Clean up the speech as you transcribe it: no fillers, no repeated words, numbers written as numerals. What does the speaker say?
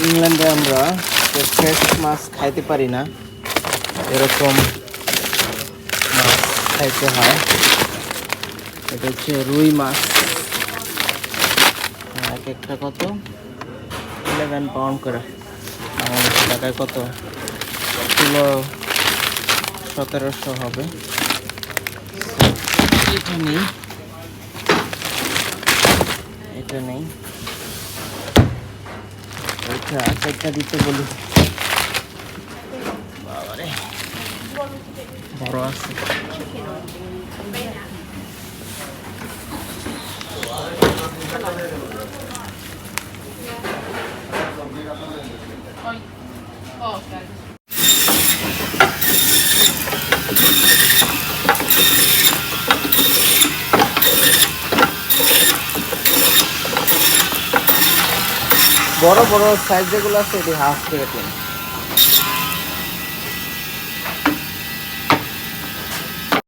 ইংল্যান্ডে আমরা ফ্রেশ মাছ খাইতে পারি না, এরকম মাছ খাইতে হয়। এটা হচ্ছে রুই মাছ, এক একটা কত 11 পাউন্ড করে, বাংলাদেশি টাকায় কত কিলো 1700 হবে। এটা নেই, এটা নেই, এটা আচারটা দিতে বলি। বাবারে বড় আছে। বড় বড় সাইজ যেগুলো আছে এটি হাফ করে দিন।